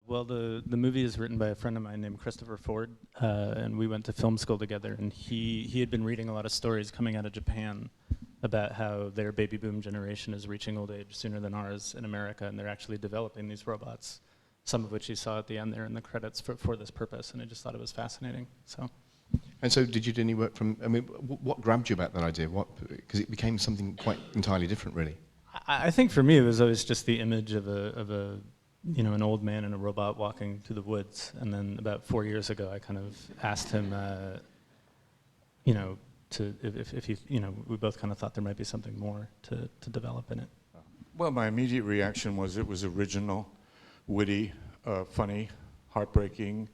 Well, the movie is written by a friend of mine named Christopher Ford, and we went to film school together. And he had been reading a lot of stories coming out of Japan about how their baby boom generation is reaching old age sooner than ours in America, and they're actually developing these robots, some of which you saw at the end there in the credits for this purpose. And I just thought it was fascinating. So. And so, did you do any work from? I mean, what grabbed you about that idea? Because it became something quite entirely different, really. I think for me it was always just the image of a an old man and a robot walking through the woods. And then about 4 years ago, I kind of asked him, if we both kind of thought there might be something more to develop in it. Well, my immediate reaction was it was original, witty, funny, heartbreaking,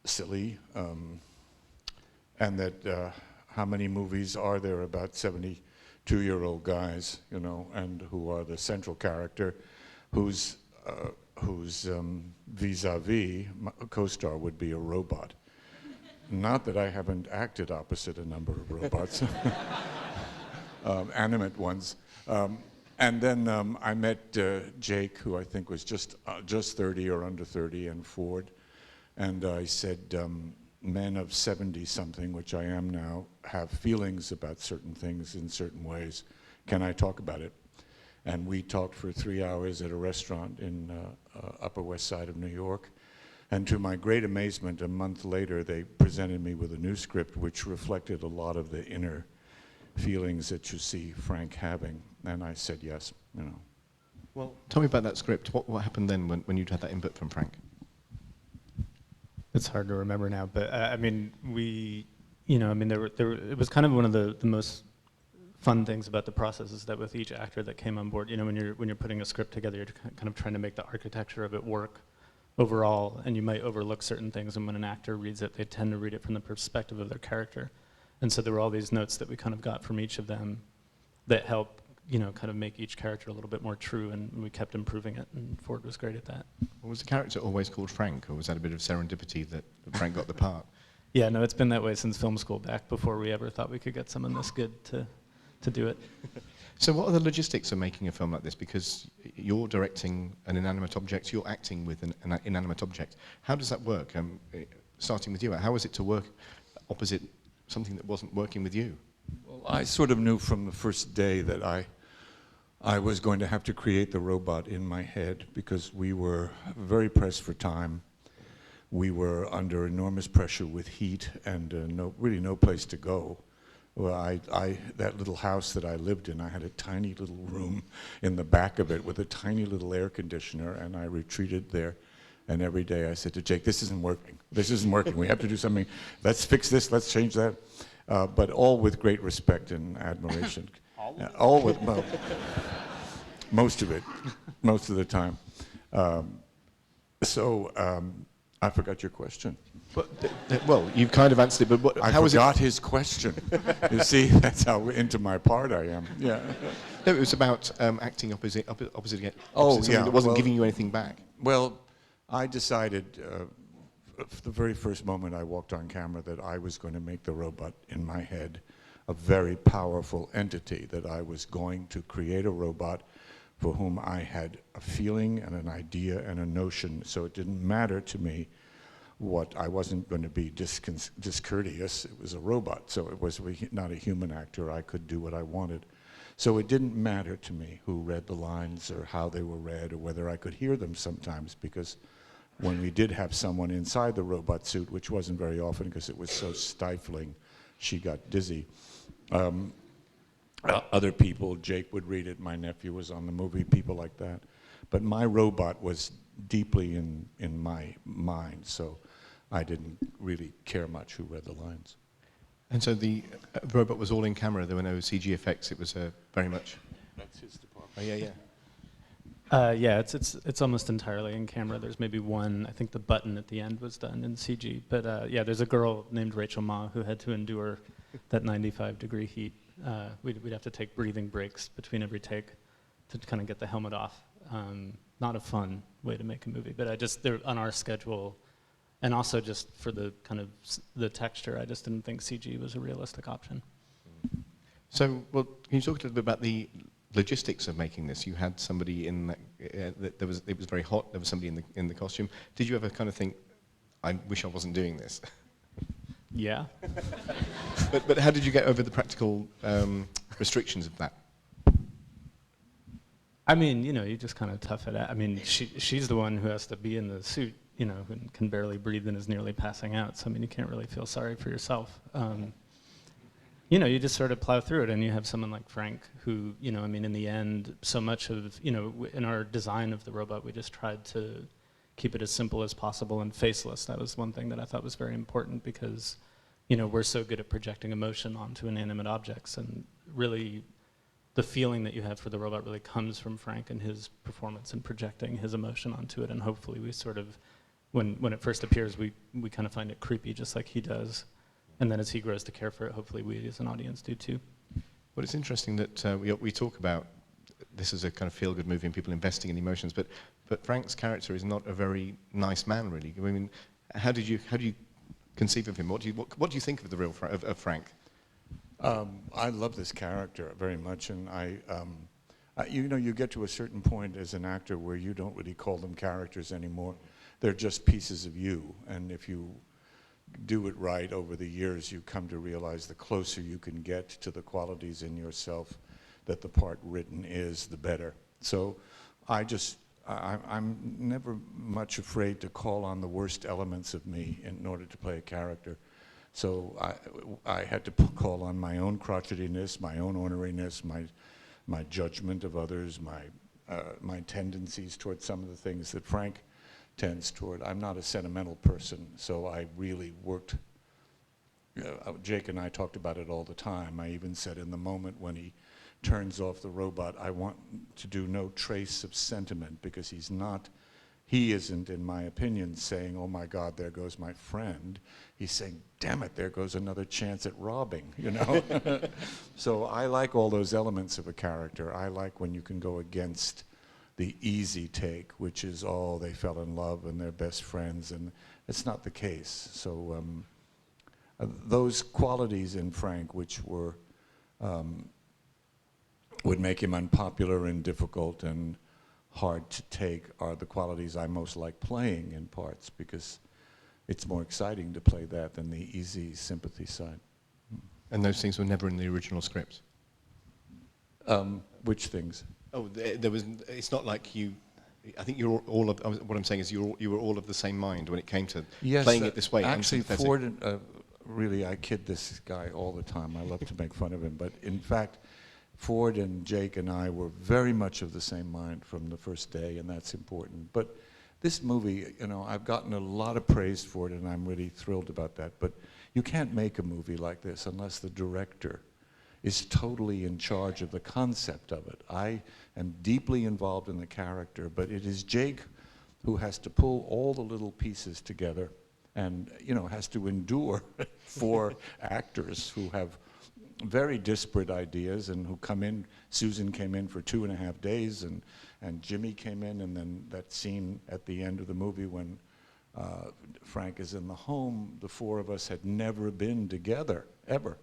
silly, and that how many movies are there about 72-year-old guys, and who are the central character, whose vis-a-vis co-star would be a robot. Not that I haven't acted opposite a number of robots, animate ones. And then I met Jake, who I think was just 30 or under 30, and Ford. And I said, men of 70-something, which I am now, have feelings about certain things in certain ways. Can I talk about it? And we talked for 3 hours at a restaurant in Upper West Side of New York. And to my great amazement, a month later, they presented me with a new script which reflected a lot of the inner feelings that you see Frank having. And I said yes, Well, tell me about that script. What happened then when you'd had that input from Frank? It's hard to remember now, but it was kind of one of the most fun things about the process is that with each actor that came on board, when you're putting a script together, you're kind of trying to make the architecture of it work overall, and you might overlook certain things, and when an actor reads it, they tend to read it from the perspective of their character. And so there were all these notes that we kind of got from each of them that help, kind of make each character a little bit more true, and we kept improving it, and Ford was great at that. Well, was the character always called Frank, or was that a bit of serendipity that Frank got the part? Yeah, no, it's been that way since film school, back before we ever thought we could get someone this good to do it. So what are the logistics of making a film like this? Because you're directing an inanimate object, you're acting with an inanimate object. How does that work? Starting with you, how is it to work opposite something that wasn't working with you? Well, I sort of knew from the first day that I was going to have to create the robot in my head because we were very pressed for time. We were under enormous pressure with heat and really no place to go. Well, that little house that I lived in, I had a tiny little room in the back of it with a tiny little air conditioner, and I retreated there. And every day I said to Jake, this isn't working. This isn't working. We have to do something. Let's fix this. Let's change that. But all with great respect and admiration. All with, well, most of it, most of the time. I forgot your question. Well, you've kind of answered it, but I forgot his question. You see, that's how into my part I am. Yeah. No, it was about acting opposite something yeah, that wasn't giving you anything back. Well, I decided the very first moment I walked on camera that I was going to make the robot in my head a very powerful entity, that I was going to create a robot for whom I had a feeling and an idea and a notion, so it didn't matter to me what, I wasn't going to be discourteous. It was a robot, so it was not a human actor. I could do what I wanted. So it didn't matter to me who read the lines or how they were read or whether I could hear them sometimes, because when we did have someone inside the robot suit, which wasn't very often because it was so stifling, she got dizzy. Other people, Jake would read it, my nephew was on the movie, people like that. But my robot was deeply in my mind, so I didn't really care much who read the lines. And so the robot was all in camera, there were no CG effects, it was very much... That's his department. Oh, yeah. Yeah, it's almost entirely in camera. There's maybe one, I think the button at the end was done in CG. But yeah, there's a girl named Rachel Ma who had to endure that 95-degree heat. We'd have to take breathing breaks between every take to kind of get the helmet off. Not a fun way to make a movie, but they're on our schedule, and also just for the kind of the texture, I just didn't think CG was a realistic option. So, well, can you talk a little bit about the logistics of making this? You had somebody in that, it was very hot, there was somebody in the costume. Did you ever kind of think, I wish I wasn't doing this? Yeah. But how did you get over the practical restrictions of that? I mean, you know, you just kind of tough it out. I mean, she's the one who has to be in the suit, you know, and can barely breathe and is nearly passing out. So, I mean, you can't really feel sorry for yourself. You know, you just sort of plow through it, and you have someone like Frank who, you know, I mean, in the end, so much of, you know, in our design of the robot, we just tried to keep it as simple as possible and faceless. That was one thing that I thought was very important because, you know, we're so good at projecting emotion onto inanimate objects, and really the feeling that you have for the robot really comes from Frank and his performance and projecting his emotion onto it, and hopefully we sort of, when it first appears, we kind of find it creepy just like he does. And then as he grows to care for it, hopefully we as an audience do too. Well, it's interesting that we talk about this as a kind of feel-good movie and people investing in emotions, but Frank's character is not a very nice man, really. I mean, how do you conceive of him? What do you think of the real of Frank? I love this character very much, and you know, you get to a certain point as an actor where you don't really call them characters anymore. They're just pieces of you, and if you do it right over the years, you come to realize the closer you can get to the qualities in yourself that the part written is, the better. So I'm never much afraid to call on the worst elements of me in order to play a character. So I had to call on my own crotchetiness, my own orneriness, my judgment of others, my tendencies towards some of the things that Frank tends toward. I'm not a sentimental person, so I really worked. Jake and I talked about it all the time. I even said in the moment when he turns off the robot, I want to do no trace of sentiment, because he isn't, in my opinion, saying, oh my God, there goes my friend. He's saying, damn it, there goes another chance at robbing, you know? So I like all those elements of a character. I like when you can go against the easy take, which is, oh, they fell in love and they're best friends, and it's not the case. So those qualities in Frank, which were would make him unpopular and difficult and hard to take, are the qualities I most like playing in parts, because it's more exciting to play that than the easy sympathy side. And those things were never in the original script? Which things? Oh, there was. It's not like you. I think you're all of. What I'm saying is you were all of the same mind when it came to playing it this way. Actually, Ford. Really, I kid this guy all the time. I love to make fun of him, but in fact, Ford and Jake and I were very much of the same mind from the first day, and that's important. But this movie, you know, I've gotten a lot of praise for it, and I'm really thrilled about that. But you can't make a movie like this unless the director is totally in charge of the concept of it. I am deeply involved in the character, but it is Jake who has to pull all the little pieces together and, you know, has to endure 4 actors who have very disparate ideas and who come in. Susan came in for 2.5 days, and Jimmy came in, and then that scene at the end of the movie when Frank is in the home, the 4 of us had never been together, ever.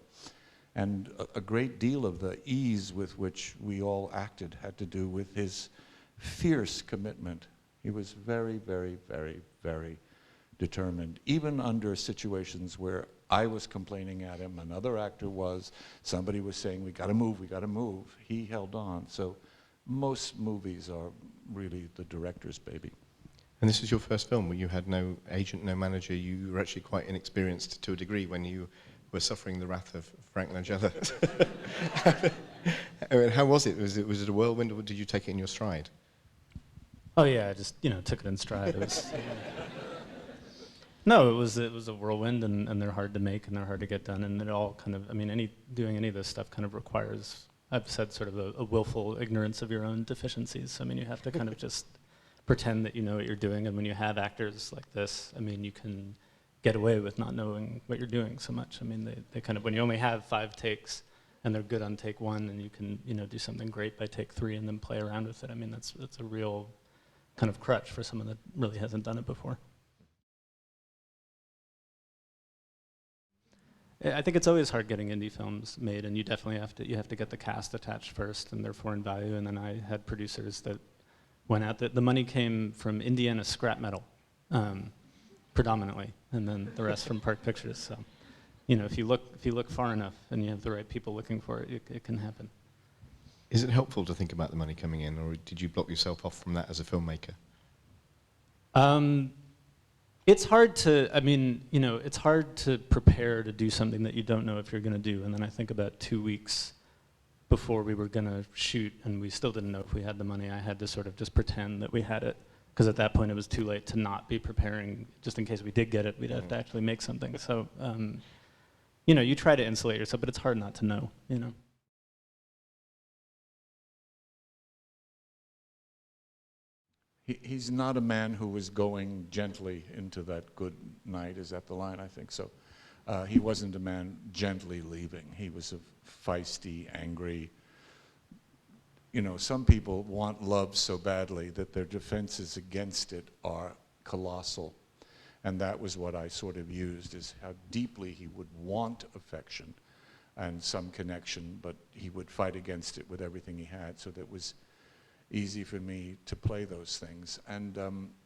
And a great deal of the ease with which we all acted had to do with his fierce commitment. He was very, very, very, very determined, even under situations where I was complaining at him, another actor was, somebody was saying, we gotta move, he held on. So most movies are really the director's baby. And this is your first film where you had no agent, no manager. You were actually quite inexperienced to a degree when you were suffering the wrath of Frank Langella. I mean, how was it? Was it a whirlwind, or did you take it in your stride? Oh yeah, I just, you know, took it in stride. It was, no, it was a whirlwind, and they're hard to make and they're hard to get done, and it all kind of, I mean, doing any of this stuff kind of requires, I've said, sort of a willful ignorance of your own deficiencies. I mean, you have to kind of just pretend that you know what you're doing, and when you have actors like this, I mean, you can get away with not knowing what you're doing so much. I mean, they kind of, when you only have 5 takes and they're good on take 1, and you can, you know, do something great by take 3 and then play around with it. I mean, that's a real kind of crutch for someone that really hasn't done it before. I think it's always hard getting indie films made, and you definitely have to get the cast attached first and therefore in value. And then I had producers that went out. The money came from Indiana scrap metal, predominantly, and then the rest from Park Pictures. So, you know, if you look far enough and you have the right people looking for it, it can happen. Is it helpful to think about the money coming in, or did you block yourself off from that as a filmmaker? It's hard to, I mean, you know, it's hard to prepare to do something that you don't know if you're going to do. And then I think about 2 weeks before we were going to shoot, and we still didn't know if we had the money, I had to sort of just pretend that we had it. Because at that point it was too late to not be preparing, just in case we did get it, we'd have to actually make something. So, you know, you try to insulate yourself, but it's hard not to know, you know. He's not a man who was going gently into that good night. Is that the line? I think so. He wasn't a man gently leaving. He was a feisty, angry. You know, some people want love so badly that their defenses against it are colossal. And that was what I sort of used, is how deeply he would want affection and some connection, but he would fight against it with everything he had. So that was easy for me to play those things. And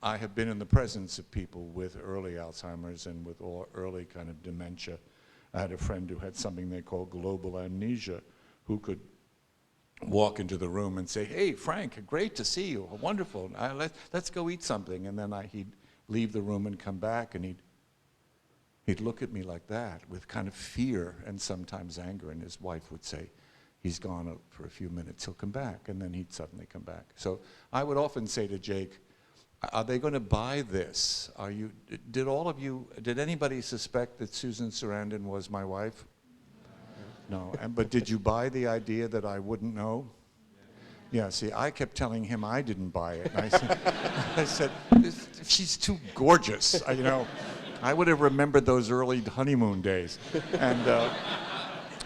I have been in the presence of people with early Alzheimer's and with early kind of dementia. I had a friend who had something they call global amnesia, who could walk into the room and say, "Hey, Frank, great to see you, wonderful, let's go eat something." And then he'd leave the room and come back, and he'd look at me like that with kind of fear and sometimes anger, and his wife would say, "He's gone for a few minutes, he'll come back," and then he'd suddenly come back. So I would often say to Jake, "Are they going to buy this? Did anybody suspect that Susan Sarandon was my wife?" No, but did you buy the idea that I wouldn't know? Yeah, see, I kept telling him I didn't buy it. And I said, "She's too gorgeous." You know, I would have remembered those early honeymoon days.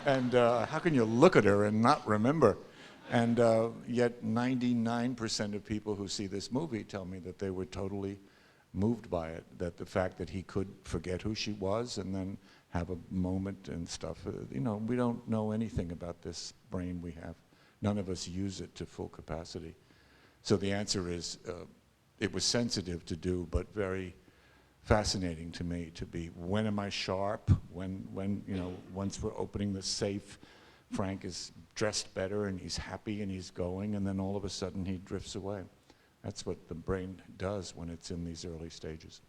And how can you look at her and not remember? And yet 99% of people who see this movie tell me that they were totally moved by it, that the fact that he could forget who she was and then have a moment and stuff. You know, we don't know anything about this brain we have. None of us use it to full capacity. So the answer is, it was sensitive to do, but very fascinating to me to be, when am I sharp? When you know, once we're opening the safe, Frank is dressed better and he's happy and he's going, and then all of a sudden he drifts away. That's what the brain does when it's in these early stages.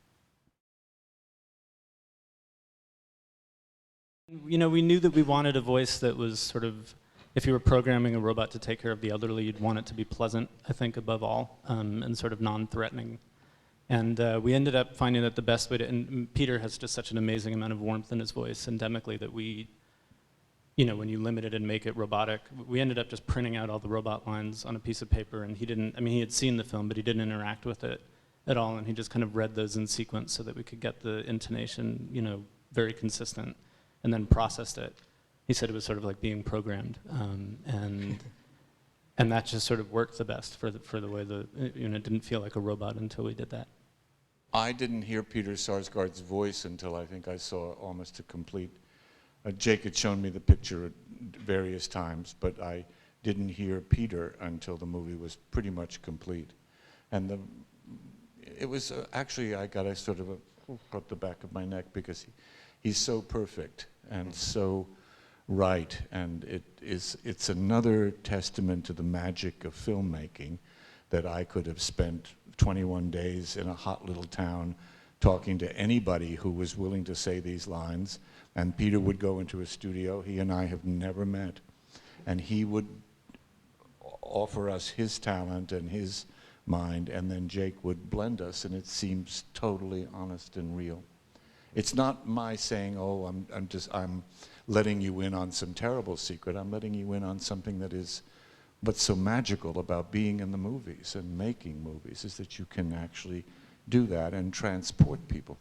You know, we knew that we wanted a voice that was sort of, if you were programming a robot to take care of the elderly, you'd want it to be pleasant, I think, above all, and sort of non-threatening. And we ended up finding that the best way to, and Peter has just such an amazing amount of warmth in his voice endemically that we, you know, when you limit it and make it robotic, we ended up just printing out all the robot lines on a piece of paper, and he didn't, I mean, he had seen the film, but he didn't interact with it at all, and he just kind of read those in sequence so that we could get the intonation, you know, very consistent, and then processed it. He said it was sort of like being programmed, and that just sort of worked the best for the way you know, it didn't feel like a robot until we did that. I didn't hear Peter Sarsgaard's voice until I think I saw almost a complete. Jake had shown me the picture at various times, but I didn't hear Peter until the movie was pretty much complete. And it was actually, I got a sort of up the back of my neck, because he's so perfect and so right, and it's another testament to the magic of filmmaking, that I could have spent 21 days in a hot little town talking to anybody who was willing to say these lines, and Peter would go into a studio. He and I have never met, and he would offer us his talent and his mind, and then Jake would blend us, and it seems totally honest and real. It's not my saying, "Oh, I'm letting you in on some terrible secret." I'm letting you in on something that is, what's so magical about being in the movies and making movies, is that you can actually do that and transport people.